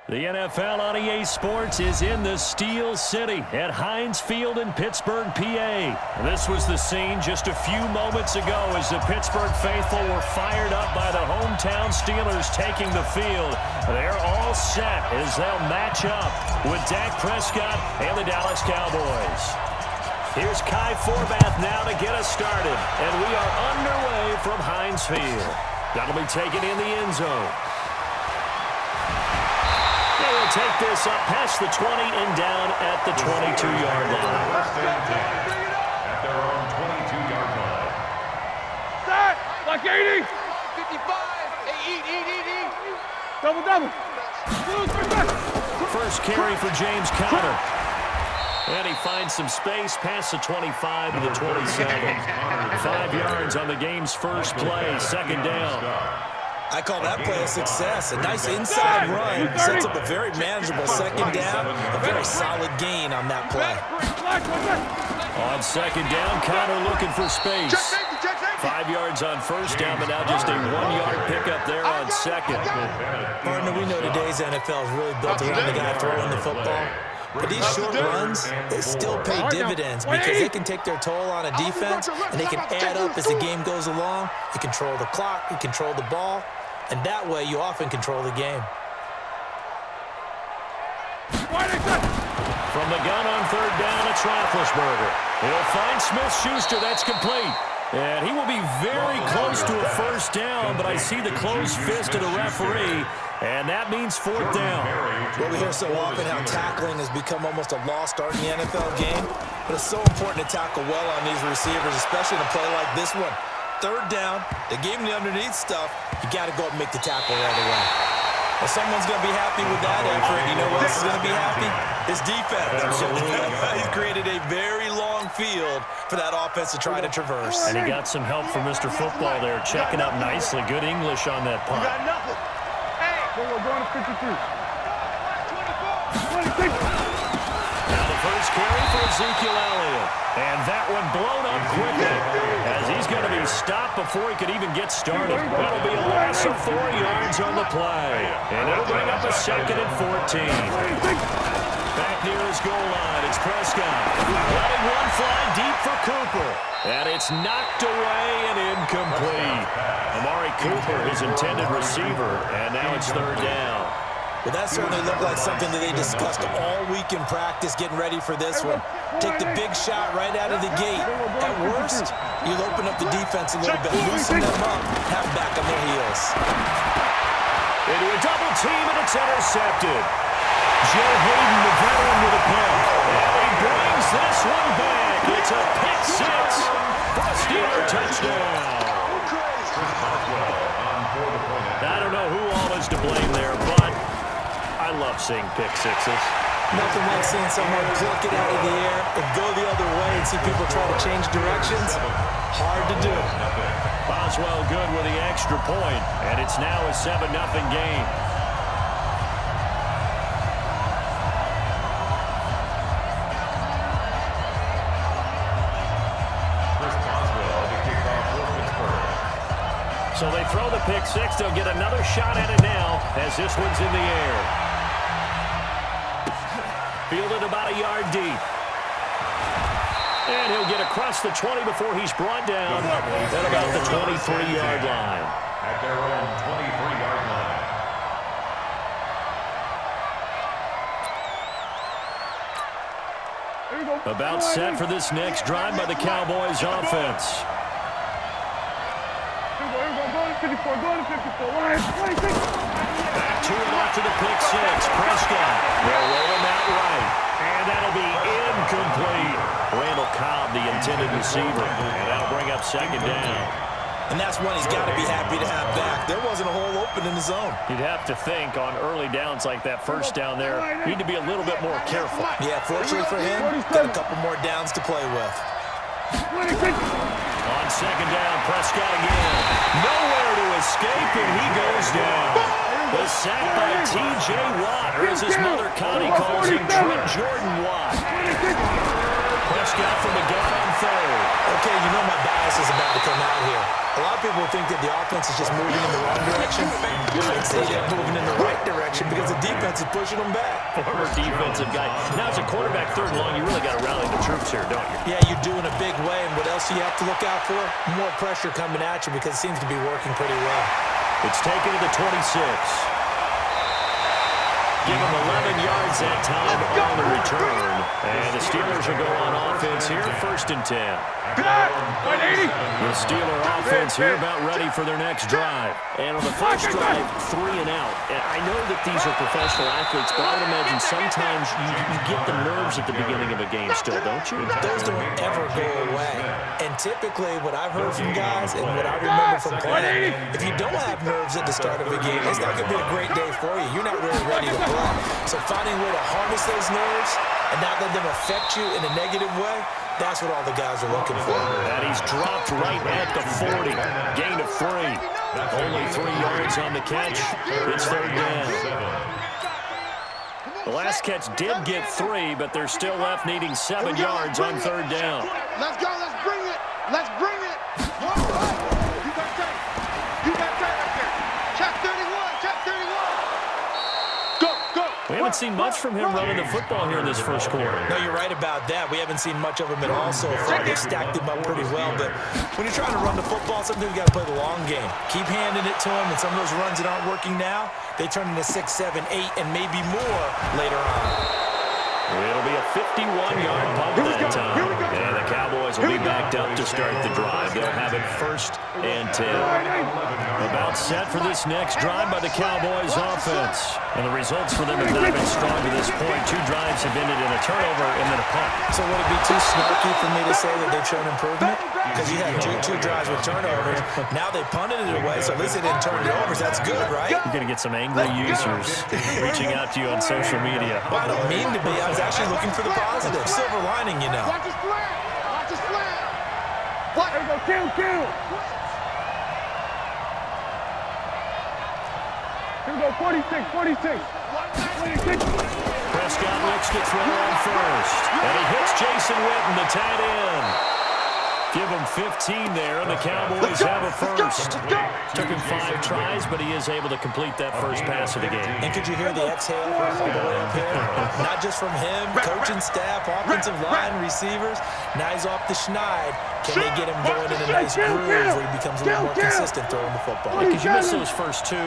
The NFL on EA Sports is in the Steel City at Heinz Field in Pittsburgh, PA. This was the scene just a few moments ago as the Pittsburgh faithful were fired up by the hometown Steelers taking the field. They're all set as they'll match up with Dak Prescott and the Dallas Cowboys. Here's Kai Forbath now to get us started, and we are underway from Heinz Field. That'll be taken in the end zone. They'll take this up past the 20 and down at the 22-yard line. At their own 22-yard line. Start! Like 80! 55! Hey, eat! Double! First carry for James Conner. And he finds some space past the 25 to the 27. 5 yards on the game's first play, second down. I call that play a success. A nice inside run sets up a very manageable second down. A very solid gain on that play. On second down, Conner looking for space. 5 yards on first down, but now just a 1-yard pickup there on second. Partner, we know today's NFL is really built around the guy throwing the football. But these short runs, they still pay dividends because they can take their toll on a defense, and they can add up as the game goes along. You control the clock, you control the ball, and that way you often control the game. From the gun on third down, it's Roethlisberger. He'll find Smith-Schuster. That's complete. And he will be very close to a first down, but I see the closed fist of the referee, and that means fourth down. Well, we hear so often how tackling has become almost a lost art in the NFL game, but it's so important to tackle well on these receivers, especially in a play like this one. Third down, they gave him the underneath stuff. You got to go up and make the tackle right away. Well, someone's going to be happy with that effort. You know who else is going to be happy? His defense. He's created a very long field for that offense to try to traverse. And he got some help from Mr. Football there, checking up nicely. Good English on that punt. We're going to 53. 26. Now the first carry for Ezekiel Elliott. And that one blown up quickly as he's going to be stopped before he could even get started. That'll be a loss of 4 yards on the play. And it'll bring up a second and 14. Back near his goal line, it's Prescott. Letting one fly deep for Cooper. And it's knocked away and incomplete. Amari Cooper, his intended receiver, and now it's third down. Well, that certainly looked like something that they discussed all week in practice getting ready for this one. Take the big shot right out of the gate. At worst, you'll open up the defense a little bit, loosen them up, have them back on their heels. Into a double team, and it's intercepted. Joe Hayden, the veteran, with a pick. And he brings this one back. It's a pick six for a Steeler touchdown. I don't know who all is to blame there, but I love seeing pick sixes. Nothing like seeing someone pluck it out of the air and go the other way and see people try to change directions. Hard to do. Boswell good with the extra point, and it's now a 7-0 game. So they throw the pick six. They'll get another shot at it now as this one's in the air. Fielded about a yard deep. And he'll get across the 20 before he's brought down at about the 23-yard line. At their own 23-yard line. About set for this next drive by the Cowboys offense. 54, going to 54. Back to him after the pick six. Prescott. They'll roll him out right. And that'll be incomplete. Randall Cobb, the intended receiver. And that'll bring up second down. And that's one he's got to be happy to have back. There wasn't a hole open in the zone. You'd have to think on early downs like that first down there, you need to be a little bit more careful. Yeah, fortunately for him, got a couple more downs to play with. On second down, Prescott again. Nowhere to escape, and he goes down. The sack by T.J. Watt, or as his mother Connie calls him, Trent Jordan Watt. Prescott from the gun on third. Okay, you know my bias is about to come out here. A lot of people people think that the offense is just moving in the wrong direction. I'd say they're moving in the right direction because the defense is pushing them back. Former defensive guy. Now, as a quarterback, third and long, you really got to rally the troops here, don't you? Yeah, you do in a big way. And what else do you have to look out for? More pressure coming at you because it seems to be working pretty well. It's taken to the 26. Give him 11 yards that time on the return. And the Steelers will go on offense here, 1st and 10. The Steeler offense here about ready for their next drive. And on the first drive, 3 and out. And I know that these are professional athletes, but I would imagine sometimes you get the nerves at the beginning of a game still, don't you? Those don't ever go away. And typically what I've heard from guys and what I remember from playing, if you don't have nerves at the start of a game, it's not going to be a great day for you. You're not really ready to play. So finding a way to harness those nerves and not let them affect you in a negative way, that's what all the guys are looking for. And he's dropped right at the 40. Gain of 3. Only 3 yards on the catch. It's 3rd down. The last catch did get 3, but they're still left needing 7 yards on 3rd down. Let's go. Let's bring it. Let's bring it. You got tight. You got tight right there. Check 31. Check 31. Go, go. We haven't seen much from him running the football here in this first quarter. No, you're right about that. We haven't seen much of him at all so far. They've stacked him up pretty well, but when you're trying to run the football, sometimes you got to play the long game. Keep handing it to him, and some of those runs that aren't working now, they turn into 6, 7, 8, and maybe more later on. It'll be a 51-yard punt that time. And the Cowboys will be backed up to start the drive. They'll have it 1st and 10. About set for this next drive by the Cowboys offense. And the results for them have not been strong to this point. 2 drives have ended in a turnover and then a punt. So would it be too snarky for me to say that they've shown improvement? Because you had two drives with turnovers. Now they punted it away, so at least they didn't turn it over. So that's good, right? You're going to get some angry users reaching out to you on social media. Well, I don't mean to be. I was actually looking for the positive. Silver lining, you know. Watch his flag. Watch his flag. What? There you go, kill. Here we go, 46, 46. 26. Prescott looks to throw on first. And he hits Jason Witten, the tight end. Give him 15 there, and the Cowboys have a first. Took him 5 tries, but he is able to complete that first pass of the game. And could you hear the exhale all the way up here? Not just from him, coaching staff, offensive line, receivers. Now he's off the schneid. Can they get him going in a nice groove where he becomes a little more consistent throwing the football? Because you miss those first 2,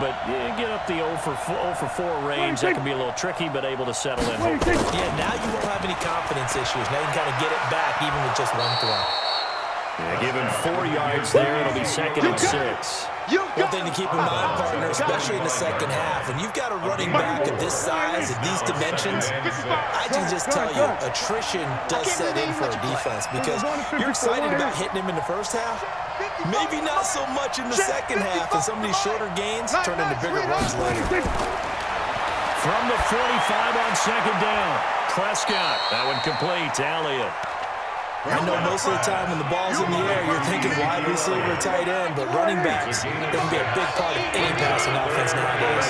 but you get up the 0 for 4 range. That can be a little tricky, but able to settle in. Yeah, now you won't have any confidence issues. Now you can kind of get it back even with just 1 throw. Yeah, give him 4 yards there. It'll be 2nd and 6. One thing to keep in mind, partner, especially in the second half, when you've got a running back of this size, of these dimensions, I can just tell you, attrition does set in for a defense because you're excited about hitting him in the first half, maybe not so much in the second half, and some of these shorter gains turn into bigger runs later. From the 45 on 2nd down, Prescott. That one complete to Elliott. I know most of the time when the ball's in the air, you're thinking wide receiver, tight end, but running backs, they can be a big part of any passing offense nowadays.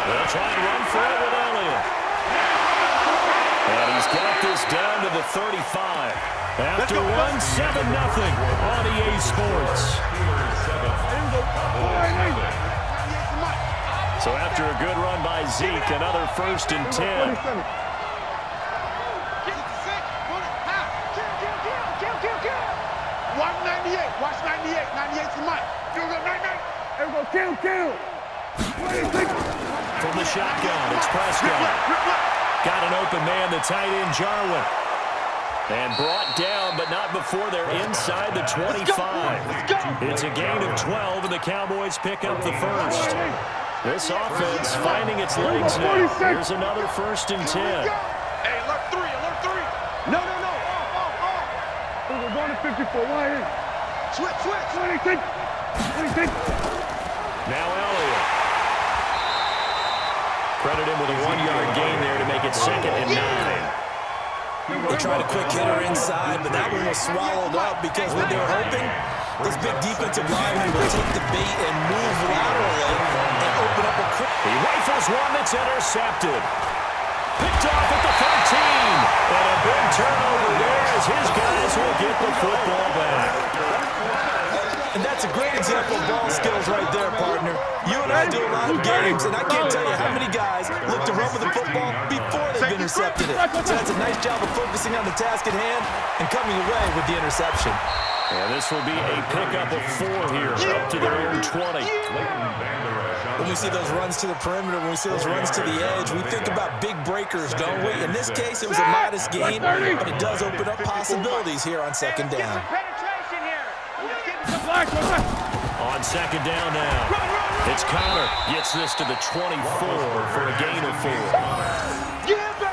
They'll try and run for it with Elliott. And he's got this down to the 35. After 1-7-0 on EA Sports. So after a good run by Zeke, another 1st and 10. Watch 98. 98's the mic. Here we go, 99. There we go, kill. 26. From the shotgun, it's Prescott. Got an open man, the tight end, Jarwin. And brought down, but not before they're inside the 25. It's a gain of 12, and the Cowboys pick up the first. This offense finding its legs now. Here's another 1st and 10. Hey, alert 3, alert 3. No. We're going to 54, wide in. Switch. 26. Now Elliott. Credit him with a 1-yard gain there to make it 2nd and 9. They tried a quick hitter inside, but that one was swallowed up because what they were hoping, this big defensive lineman will take the bait and move laterally and open up a quick. He rifles one that's intercepted. Picked off at the 13. And a big turnover there as his guys will get the football back. great example of ball skills right there, partner. You and I do a lot of games, and I can't tell you how many guys look to run with the football before they've intercepted it. So that's a nice job of focusing on the task at hand and coming away with the interception. And this will be a pickup of 4 here, up to their own 20. When we see those runs to the perimeter, when we see those runs to the edge, we think about big breakers, don't we? In this case, it was a modest gain, but it does open up possibilities here on second down. On second down now, it's Connor. Gets this to the 24 for a gain of 4.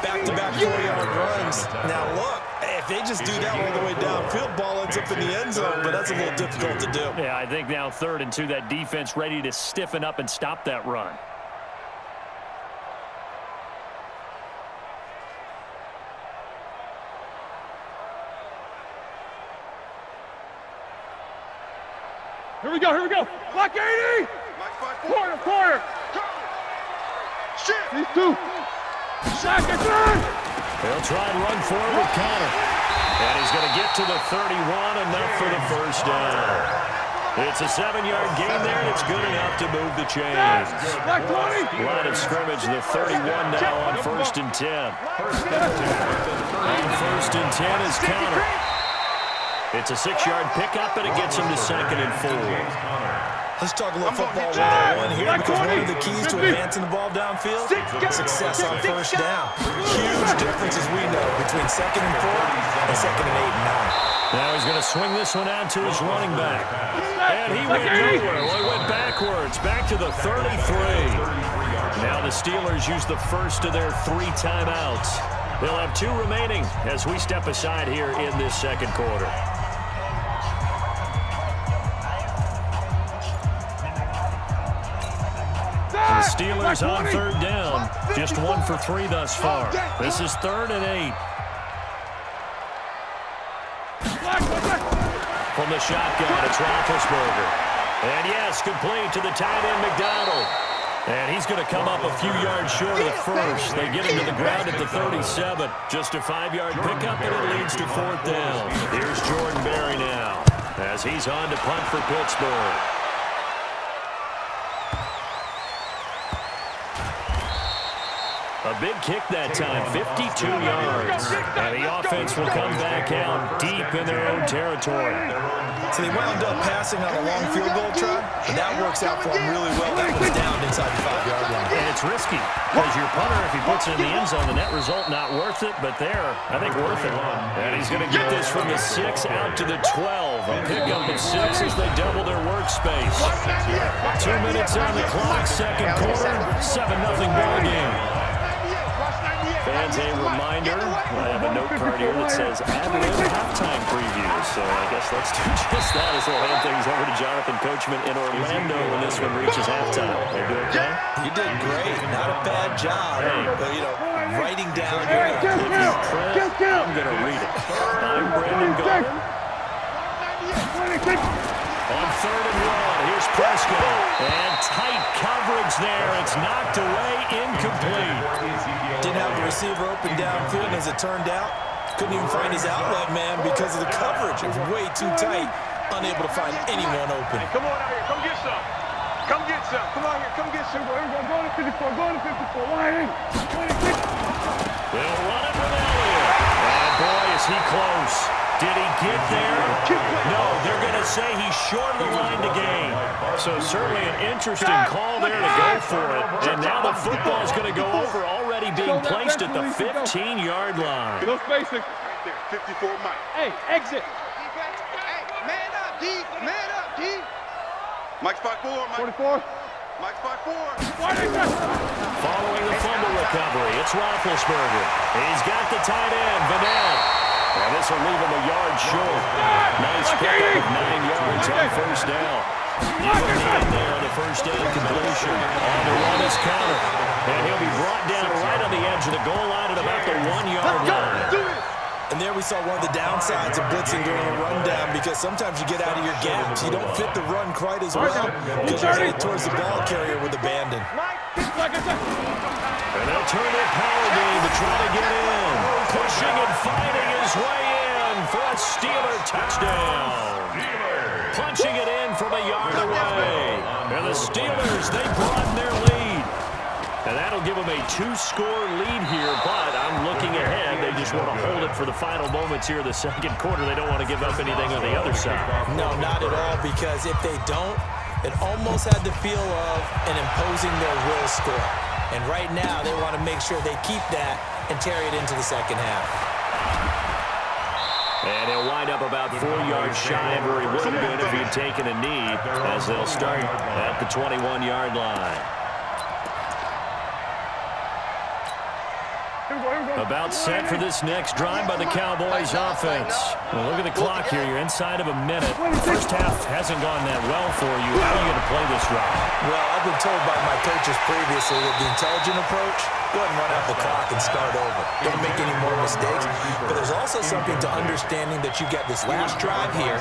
Back-to-back 4-yard runs. Now look, if they just do that all the way downfield, ball ends up in the end zone, but that's a little difficult to do. Yeah, I think now 3rd and 2, that defense ready to stiffen up and stop that run. Here we go. Block 80! Corner! These two. Second down! They'll try and run forward with Connor. And he's going to get to the 31, enough for the first down. It's a 7-yard gain there, and it's good enough to move the chains. Block 20! Line of scrimmage, the 31 now on 1st and 10. On 1st and 10 is Connor. It's a 6-yard pickup, and it gets him to 2nd and 4. Let's talk a little football 101 here, because one of the keys to advancing the ball downfield, success on first down. Huge difference, as we know, between 2nd and 4 and 2nd and 8 and 9. Now he's going to swing this one out to his running back. And he went nowhere. Well, he went backwards, back to the 33. Now the Steelers use the first of their 3 timeouts. They'll have 2 remaining as we step aside here in this second quarter. The Steelers on 3rd down. Just 1 for 3 thus far. This is 3rd and 8. From the shotgun, it's Roethlisberger. And yes, complete to the tight end, McDonald. And he's going to come up a few yards short of the first. They get him to the ground at the 37. Just a 5-yard pickup, and it leads to 4th down. Here's Jordan Berry now as he's on to punt for Pittsburgh. A big kick that time, 52 yards. And the offense will come back out deep in their own territory. So they wound up passing on a long field goal try, but that works out for them really well. That was down inside the 5-yard line. And it's risky, because your punter, if he puts it in the end zone, the net result not worth it, but there, I think worth it. And he's going to get this from the 6 out to the 12. A pickup of 6 as they double their workspace. 2 minutes on the clock, second quarter, 7-0 ball game. Fans, a reminder, I have a note card here that says ad-lib halftime previews. So I guess let's do just that as we'll hand things over to Jonathan Coachman in Orlando when this one reaches halftime. Are you okay? You did great. Not a bad job. Hey. Writing down your If you print, I'm going to read it. I'm Brandon Garner. On 3rd and 1, here's Prescott. And tight coverage there. It's knocked away, incomplete. Didn't have the receiver open downfield, and as it turned out, couldn't even find his outlet man because of the coverage. It was way too tight, unable to find anyone open. Come on out here, come get some. Come get some. Come on here, come get some. Here we go, go to 54, go to 54. Wide in. 26. They'll run it with Elliott. And boy, is he close. Did he get there? No, they're going to say he's short of the line to gain. So certainly an interesting call there to go for it. And now the football is going to go over, already being placed at the 15-yard line. No spacing. Right there, 54 Mike. Hey, exit. Hey, man up, D. Man up, D. Mike spot 4, Mike. 44. Mike spot 4. Following the fumble recovery, it's Roethlisberger. He's got the tight end, Vanell. And this will leave him a yard short. Nice pickup of 9 yards on first down. Give him the end there on the first down completion. On the run is Connor. And he'll be brought down right on the edge of the goal line at about the 1-yard line. And there we saw one of the downsides of blitzing during a rundown, because sometimes you get out of your gaps. You don't fit the run quite as well because you're headed towards the ball carrier with abandon. And they'll turn their power game to try to get in. Pushing and fighting his way in for a Steeler touchdown. Punching it in from a yard away. And the Steelers, they broaden their lead. And that'll give them a 2-score lead here, but I'm looking ahead. They just want to hold it for the final moments here of the second quarter. They don't want to give up anything on the other side. No, not at all, because if they don't, it almost had the feel of an imposing their will score. And right now, they want to make sure they keep that and carry it into the second half. And he'll wind up about 4 yards shy of where he would have been if he'd taken a knee, as they'll start at the 21-yard line. About set for this next drive by the Cowboys offense. Well, look at the clock here. You're inside of a minute. First half hasn't gone that well for you. How are you going to play this route? Well, I've been told by my coaches previously that the intelligent approach, go ahead and run out the clock and start over. Don't make any more mistakes. But there's also something to understanding that you get this last drive here.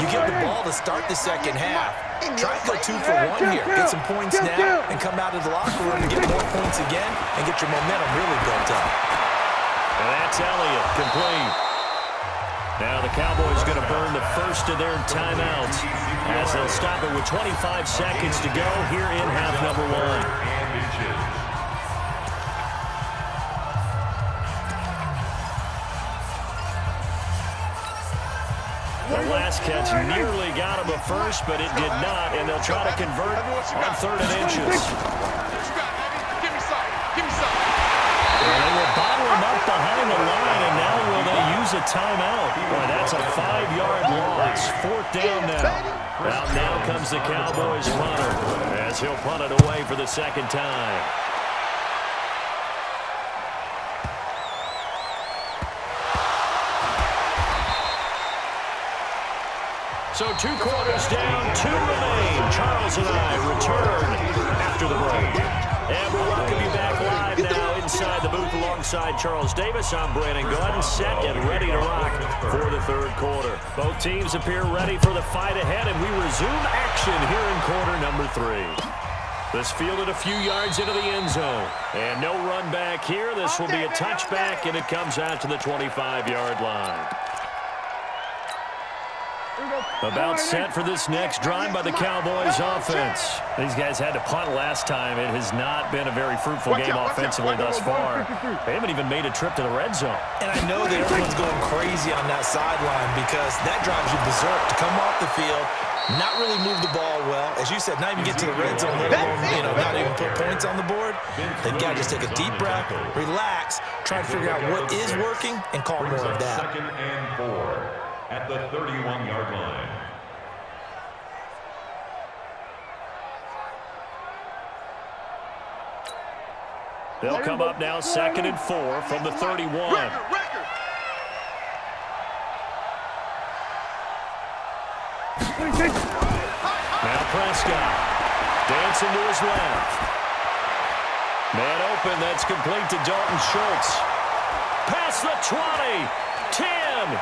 You get the ball to start the second half. Try to go 2 for 1 here. Get some points now and come out of the locker room and get more points again and get your momentum really built up. And that's Elliott, complete. Now the Cowboys going to burn the first of their timeouts as they'll stop it with 25 seconds to go here in half number 1. The last catch nearly got him a first, but it did not, and they'll try to convert on 3rd and inches. Give me some. Give me some. Well, they will bottle him up behind the line, and now will they use a timeout? Boy, that's a 5-yard loss. 4th down now. Out now comes the Cowboys punter as he'll punt it away for the second time. So 2 quarters down, 2 remain. Charles and I return after the break. And we'll welcome you back live now inside the booth alongside Charles Davis. I'm Brandon Gordon, set and ready to rock for the 3rd quarter. Both teams appear ready for the fight ahead, and we resume action here in quarter number 3. This fielded a few yards into the end zone. And no run back here. This will be a touchback, and it comes out to the 25-yard line. About set for this next drive by the Cowboys offense. These guys had to punt last time. It has not been a very fruitful game offensively thus far. They haven't even made a trip to the red zone. And I know that everyone's going crazy on that sideline because that drives you berserk to come off the field, not really move the ball well. As you said, not even get to the red zone, let alone, not even put points on the board. They've got to just take a deep breath, relax, try to figure out what is working, and call more of that. 2nd and 4 at the 31-yard line. They'll come up now 2nd and 4 from the 31. Now Prescott dancing to his left. Man open, that's complete to Dalton Schultz. Past the 20, 10,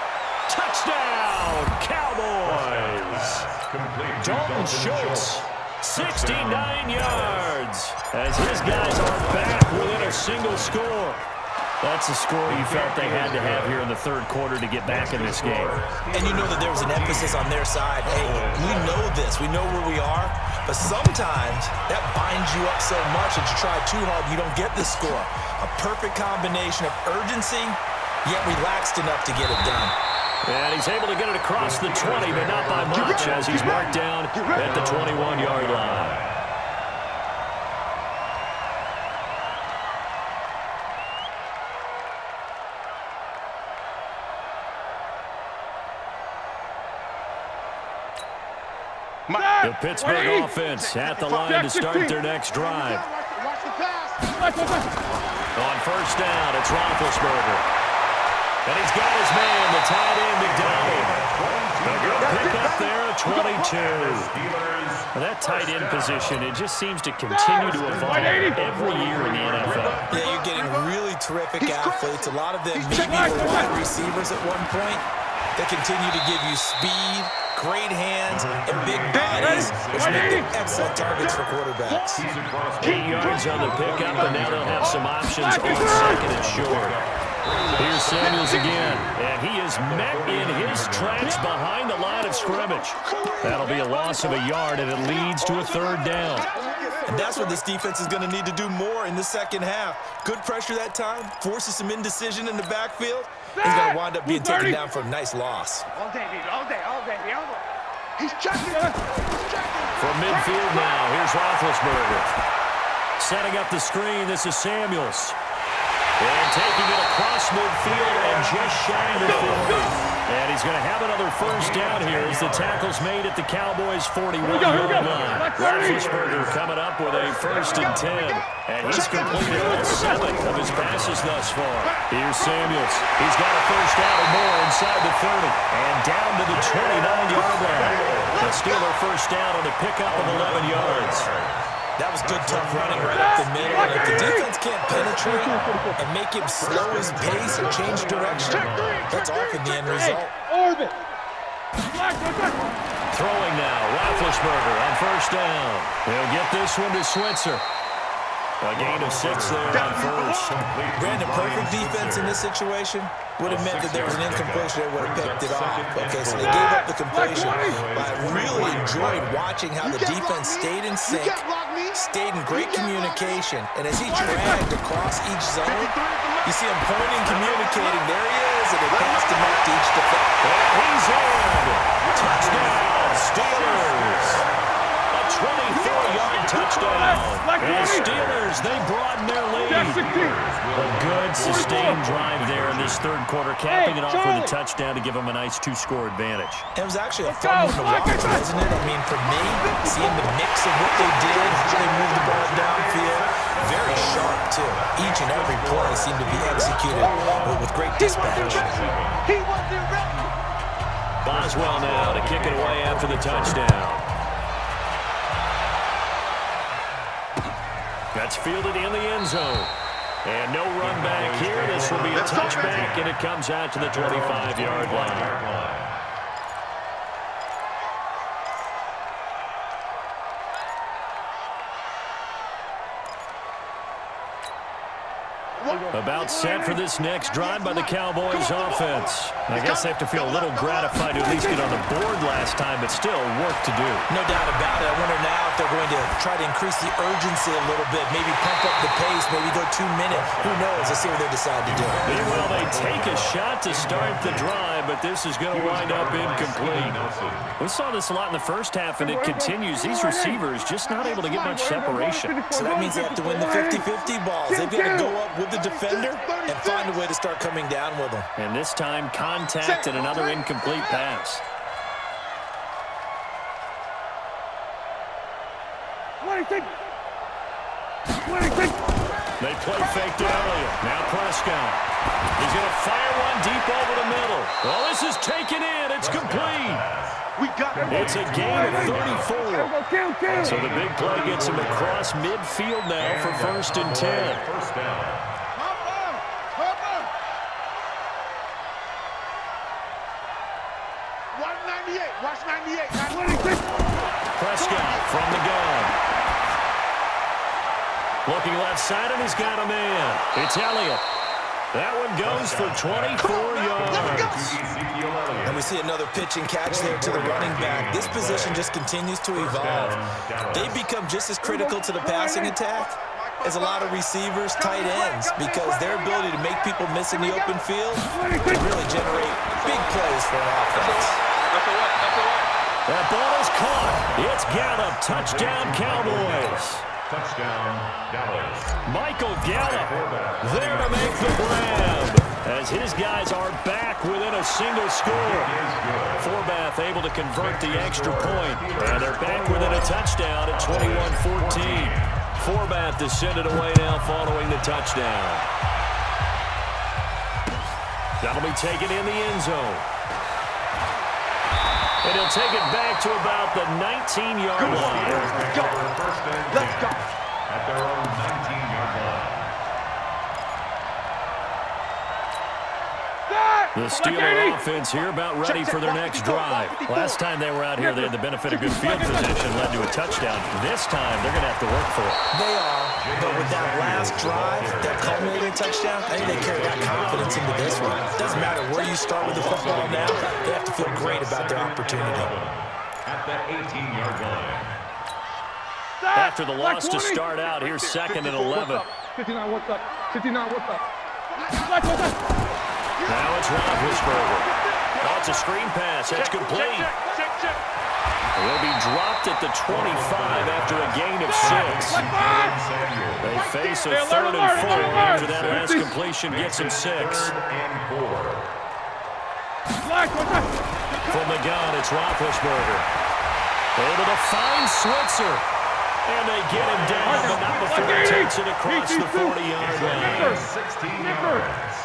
touchdown, Cowboys. Dalton Schultz, 69 yards, as his guys are back within a single score. That's a score you felt they had to have here in the 3rd quarter to get back in this game. And you know that there was an emphasis on their side. Hey, we know this. We know where we are. But sometimes that binds you up so much that you try too hard, you don't get the score. A perfect combination of urgency, yet relaxed enough to get it done. And he's able to get it across the 20, but not by much, as he's marked down at the 21-yard line. The Pittsburgh offense at the line to start their next drive. On 1st down, it's Roethlisberger. And he's got his man, the tight end, McDonald. A good pick up there at 22. Well, that tight end position, it just seems to continue to evolve every year in the NFL. Yeah, you're getting really terrific athletes. A lot of them maybe were wide receivers at one point. They continue to give you speed, great hands, and big bodies, which make them excellent targets for quarterbacks. 8 yards on the pickup, and now they'll have some options on 2nd and short. Here's Samuels again, and he is met in his tracks behind the line of scrimmage. That'll be a loss of a yard, and it leads to a third down. And that's what this defense is going to need to do more in the second half. Good pressure that time, forces some indecision in the backfield. He's going to wind up being taken down for a nice loss. All day, baby, all day, all day, all day. He's checking. He's checking. From midfield now, here's Roethlisberger. Setting up the screen, this is Samuels. And taking it across midfield and just shy of the 40. And he's going to have another first down here as the tackle's made at the Cowboys' 41-yard line. Roethlisberger coming up with a 1st and 10. And he's completed all 7 of his passes thus far. Here's Samuels. He's got a first down or more inside the 30. And down to the 29-yard line. The Steeler first down on a pickup of 11 yards. That was good, tough running right up the middle. And if the defense can't penetrate and make him slow his pace or change direction, that's often the end result. Throwing now, Roethlisberger on first down. He'll get this one to Switzer. A gain of 6 there on first. Brandon, perfect defense in this situation would have meant that there was an incompletion that would have picked it off. Okay, so they gave up the completion. But I really enjoyed watching how the defense stayed in sync, stayed in great communication, and as he dragged across each zone, you see him pointing, communicating. There he is, and they passed him out to each defender. He's in. Touchdown, Steelers. 24-yard touchdown. And Steelers, they broaden their lead. A good, sustained drive there in this third quarter, capping it off with a touchdown to give them a nice 2-score advantage. It was actually a fun one to watch, wasn't it? I mean, for me, seeing the mix of what they did, how they moved the ball downfield, very sharp, too. Each and every play seemed to be executed with great dispatch. Boswell now to kick it away after the touchdown. That's fielded in the end zone. And no run back here. This will be a touchback, and it comes out to the 25-yard line. About set for this next drive by the Cowboys offense. I guess they have to feel a little gratified to at least get on the board last time, but still work to do. No doubt about it. I wonder now if they're going to try to increase the urgency a little bit, maybe pump up the pace, maybe go 2 minutes. Who knows? Let's see what they decide to do. Well, they take a shot to start the drive, but this is going to wind up incomplete. We saw this a lot in the first half, and it continues. These receivers just not able to get much separation. So that means they have to win the 50-50 balls. They've got to go up with the defender and find a way to start coming down with them. And this time, contact and another incomplete pass. They play fake to Elliott. Now Prescott. He's going to fire one deep over the middle. Well, this is taken in. It's complete. It's a gain of 34. So the big play gets him across midfield now for 1st and 10. First down. Watch 98. Prescott from the gun. Looking left side, and he's got a man. It's Elliott. That one goes for 24 yards. And we see another pitch and catch there to the running back. This position just continues to evolve. They become just as critical to the passing attack as a lot of receivers, tight ends, because their ability to make people miss in the open field can really generate big plays for an offense. That ball is caught. It's Gallup. Touchdown, Cowboys. Touchdown, Dallas. Michael Gallup there to make the grab as his guys are back within a single score. Forbath able to convert the extra point, and they're back within a touchdown at 21-14. Forbath is sent it away now following the touchdown. That'll be taken in the end zone. And he'll take it back to about the 19-yard line. Let's go. At their own 19-yard line. The Steeler offense here about ready for their next drive. Last time they were out here, they had the benefit of good field position, led to a touchdown. This time, they're going to have to work for it. They are, but with that last drive, that culminating touchdown, I think they carry that confidence into this one. Doesn't matter where you start with the football now, they have to feel great about their opportunity. At the 18-yard line. After the loss to start out, here's 2nd and 11. 59, what's up? 59, what's up? Now it's Roethlisberger. Oh, it's a screen pass. That's complete. He'll be dropped at the 25 after a gain of 6. They face a 3rd and 4 after that last completion gets him 6. 3rd and 4. From the gun, it's Roethlisberger. Able to find Switzer. And they get him down, but not before he takes it across the 40-yard line. 16 yards.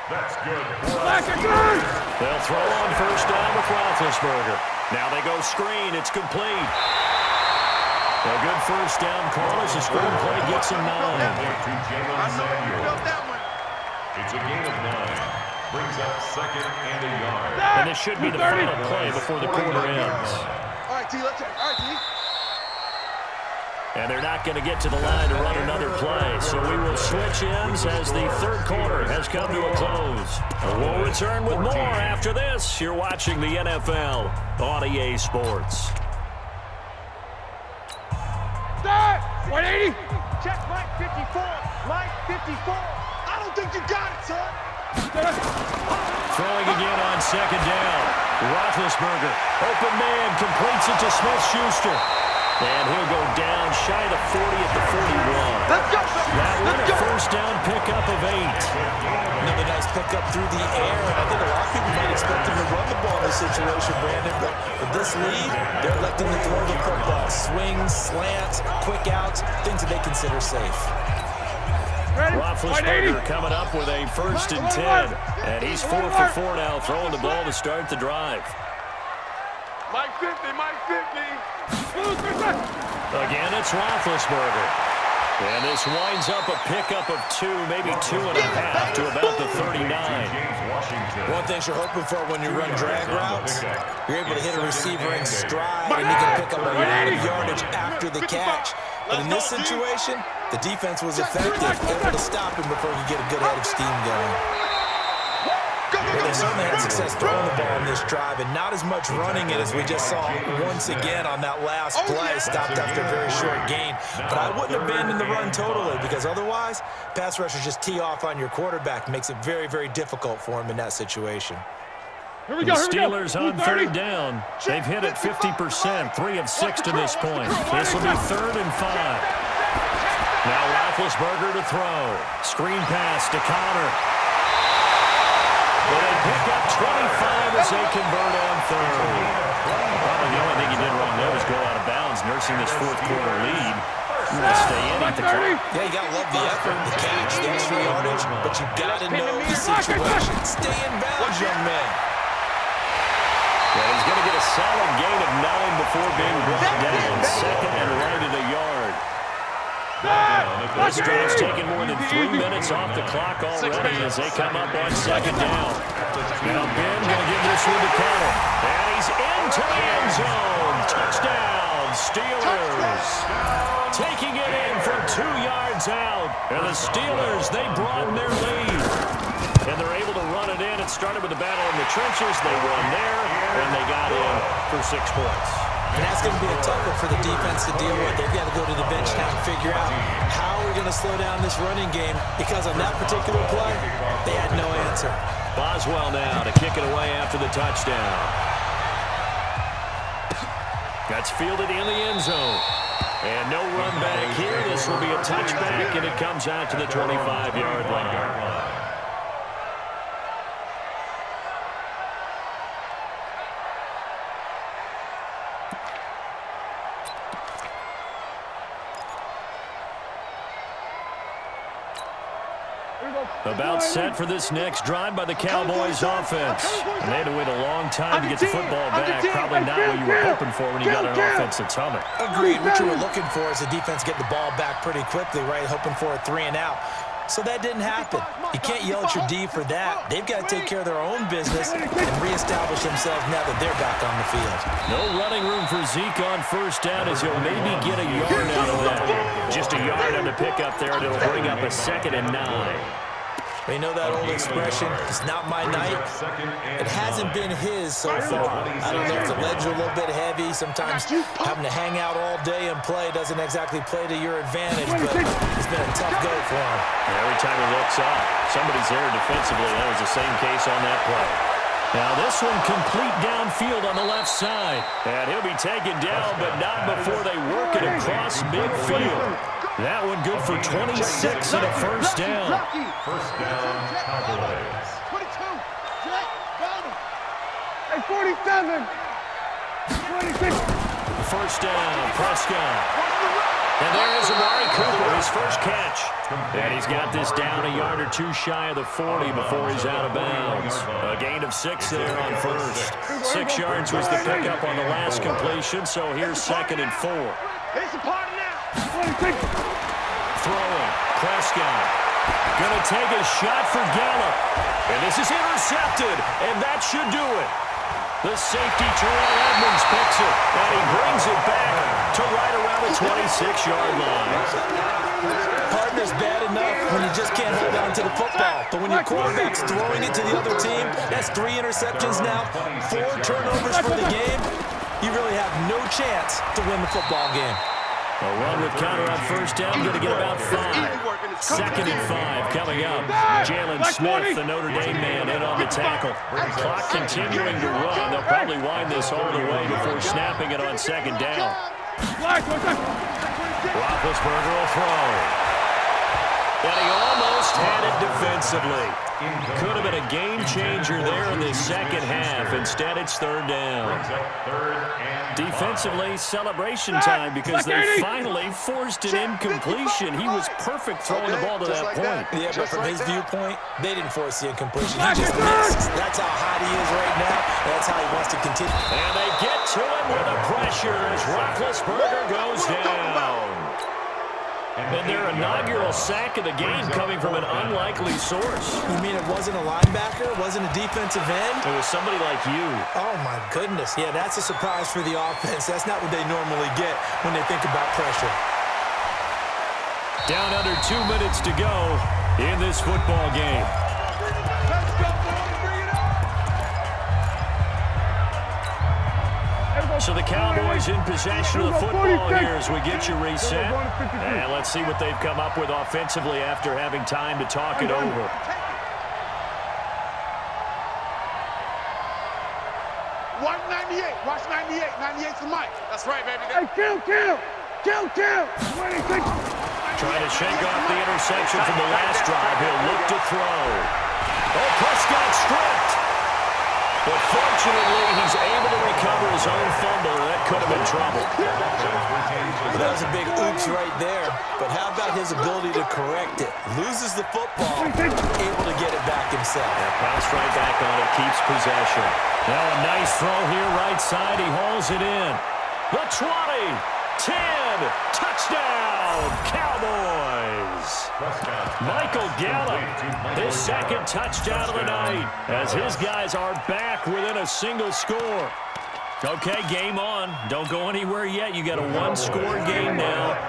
That's good. They'll throw on 1st down with Roethlisberger. Now they go screen. It's complete. A good 1st down call as the screen play gets him 9. It's a gain of 9. Brings up 2nd and a yard. And this should be the final play before the quarter ends. All right, T, let's go. All right, T. And they're not going to get to the line to run another play. So we will switch ends as the 3rd quarter has come to a close. We'll return with more after this. You're watching the NFL on EA Sports. Start! 180! Check Mike 54. Mike 54. I don't think you got it, son. Throwing again on 2nd down. Roethlisberger, open man, completes it to Smith-Schuster. And he'll go down shy of the 40 at the 41. Let's go, That one a 1st down pickup of 8. Another nice pickup through the air, and I think a lot of people might expect him to run the ball in this situation, Brandon, but with this lead, they're electing to throw the football. Swings, slants, quick outs, things that they consider safe. Roethlisberger coming up with a 1st and 10. And he's 4 for 4 now, throwing the ball to start the drive. Mike 50, Mike 50. Again, it's Roethlisberger. And this winds up a pickup of 2, maybe 2.5 to about the 39. One thing you're hoping for when you run drag routes, you're able to hit a receiver in stride, and you can pick up a lot of yardage after the catch. But in this situation, the defense was effective, able to stop him before he get a good head of steam going. They certainly had success throwing the ball in this drive, and not as much running it as we just saw once again on that last play, stopped after a very short gain. But I wouldn't abandon the run totally, because otherwise, pass rushers just tee off on your quarterback. Makes it very, very difficult for him in that situation. Here we go, the Steelers on 3rd down. They've hit it 50%, 3 of 6 to this point. This will be 3rd and 5. Now Roethlisberger to throw. Screen pass to Connor. But they pick up 25 as they convert on 3rd. Probably the only thing he did wrong there was go out of bounds, nursing this 4th quarter lead. You want to stay in, eat the clock. Yeah, you got to love the effort, the catch, the extra yardage, but you got to know the situation. Stay in bounds, young man. Well, he's going to get a solid gain of 9 before being brought down. 2nd and right at a yard. This drive's taken more than 3 minutes off the clock already as they come up on 2nd down. Now Ben going to give this one to Connor. And he's into the end zone. Touchdown, Steelers. Taking it in from 2 yards out. And the Steelers, they broaden their lead. And they're able to run it in. It started with a battle in the trenches. They won there, and they got in for 6 points. And that's going to be a tough one for the defense to deal with. They've got to go to the bench now and figure out how we're going to slow down this running game, because on that particular play, they had no answer. Boswell now to kick it away after the touchdown. That's fielded in the end zone. And no run back here. This will be a touchback, and it comes out to the 25-yard line. About set for this next drive by the Cowboys offense. And they had to wait a long time to get the football back. Probably not what you were hoping for when you got an offense that's humming. Agreed. What you were looking for is the defense getting the ball back pretty quickly, right? Hoping for a 3 and out. So that didn't happen. You can't yell at your D for that. They've got to take care of their own business and reestablish themselves now that they're back on the field. No running room for Zeke on first down as he'll maybe get a yard out of that. Just a yard on the pickup there, and it'll bring up a 2nd and 9. You know that old expression, it's not my night? It hasn't been his so far. I don't know if the legs are a little bit heavy. Sometimes having to hang out all day and play doesn't exactly play to your advantage, but it's been a tough go for him. Every time he looks up, somebody's there defensively. That was the same case on that play. Now this one complete downfield on the left side. And he'll be taken down, but not before they work it across midfield. That one good for 26 and a first down. First down, Cowboys. 22. Jack, found him. Hey, 47. 26. First down, Prescott. And there is Amari Cooper, his first catch. And he's got this down a yard or two shy of the 40 before he's out of bounds. A gain of 6 there on first. 6 yards was the pickup on the last completion, so here's 2nd and 4. It's a party now. 26. Throwing, Prescott. Gonna take a shot for Gallup. And this is intercepted, and that should do it. The safety, Terrell Edmonds, picks it, and he brings it back to right around the 26-yard line. Partner's bad enough when you just can't hold on to the football. But when your quarterback's throwing it to the other team, that's 3 interceptions now, 4 turnovers for the game. You really have no chance to win the football game. A run with counter on first down, going to get about 5. 2nd and 5 coming up. Jalen Smith, the Notre Dame man, in on the tackle. Clock continuing to run. They'll probably wind this all the way before snapping it on 2nd down. Roethlisberger will throw. And he almost had it defensively. Could have been a game changer there in the second half. Instead, it's 3rd down. Defensively, celebration time because they finally forced an incompletion. He was perfect throwing the ball to that point. Yeah, but from his viewpoint, they didn't force the incompletion. He just missed. That's how hot he is right now. That's how he wants to continue. And they get to him with the pressure as Roethlisberger goes down. And their inaugural sack of the game coming from an unlikely source. You mean it wasn't a linebacker? It wasn't a defensive end? It was somebody like you. Oh, my goodness. Yeah, that's a surprise for the offense. That's not what they normally get when they think about pressure. Down under 2 minutes to go in this football game. Let's go, boys. Bring it up. So the Cowboys in possession of the football here as we get you reset. And let's see what they've come up with offensively after having time to talk it over. Watch 98. Watch 98. 98's the mic. That's right, baby. Hey, kill. 26. Trying to shake off the interception from the last drive. He'll look to throw. Oh, Prescott stripped. But fortunately, he's able to recover his own fumble, and that could have been trouble. Well, that was a big oops right there. But how about his ability to correct it? Loses the football, able to get it back himself. Yeah, bounce right back on it, keeps possession. Now a nice throw here, right side. He hauls it in. The 20, 10, touchdown, Cowboys. Michael Gallup, his 2nd touchdown of the night, as his guys are back within a single score. Okay, game on. Don't go anywhere yet. You got a 1-score game now.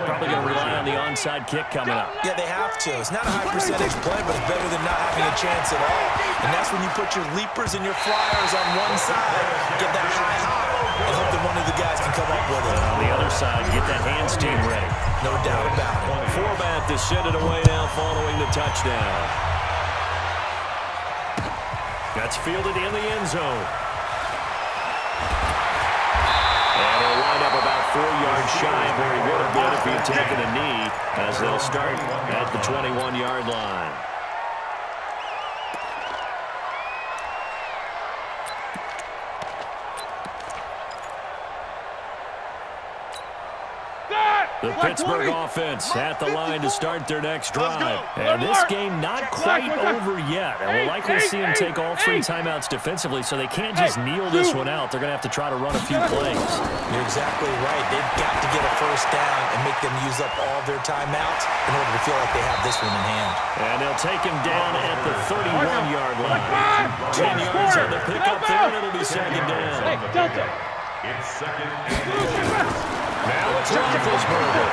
Probably going to rely on the onside kick coming up. Yeah, they have to. It's not a high percentage play, but it's better than not having a chance at all. And that's when you put your leapers and your flyers on one side, get that high hop, and hope that one of the guys can come up with it. On the other side, get that hands team ready. No doubt about it. Format to send it away now following the touchdown. That's fielded in the end zone. And he'll wind up about 4 yards shy of where he would have been if he had taken a knee, as they'll start at the 21-yard line. Good. The Pittsburgh offense at the line to start their next drive. And this game not quite over yet. And we'll likely see them take all 3 timeouts defensively, so they can't just kneel this one out. They're going to have to try to run a few plays. You're exactly right. They've got to get a first down and make them use up all their timeouts in order to feel like they have this one in hand. And they'll take him down at the 31-yard line. 10 yards on the pickup there, and it'll be second down. It's second and 8. Now it's Roethlisberger.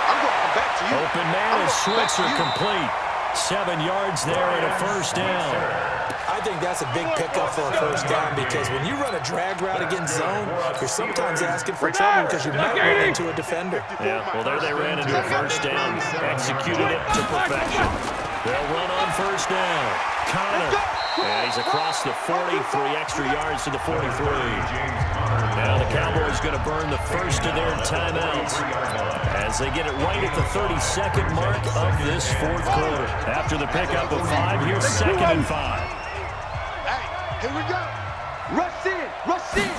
I'm going to come back to you. Open man is Switzer complete. 7 yards there and a first down. I think that's a big pickup for a first down because when you run a drag route against zone, you're sometimes asking for trouble because you might run into a defender. Yeah, well, there they ran into a first down. Executed it to perfection. They'll run on first down. Connor. And he's across the 40, 3 extra yards to the 43. Now the Cowboys going to burn the first of their timeouts as they get it right at the 32nd mark of this fourth quarter. After the pickup of 5, here's 2nd and 5. Hey, here we go. Rush in, rush in.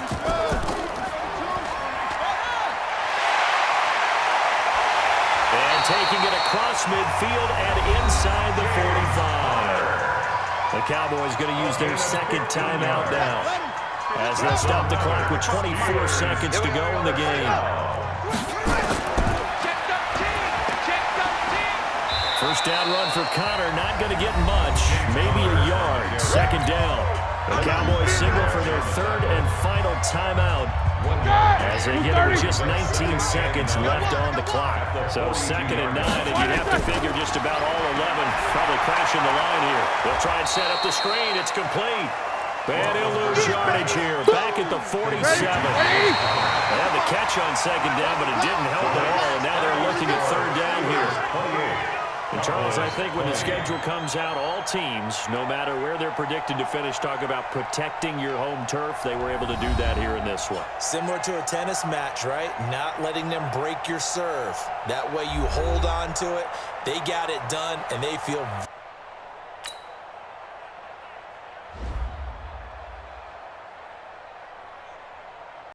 And taking it across midfield and inside the 45. The Cowboys going to use their second timeout now as they'll stop the clock with 24 seconds to go in the game. First down run for Connor, not going to get much, maybe a yard. Second down. The Cowboys signal for their 3rd and final timeout as they get it with just 19 seconds left on the clock. So 2nd and 9, and you'd have to figure just about all 11 probably crashing the line here. They'll try and set up the screen. It's complete. And he'll lose yardage here. Back at the 47. They had the catch on 2nd down, but it didn't help at all. And now they're looking at 3rd down here. And Charles, I think when the schedule comes out, all teams, no matter where they're predicted to finish, talk about protecting your home turf. They were able to do that here in this one. Similar to a tennis match, right? Not letting them break your serve. That way you hold on to it. They got it done, and they feel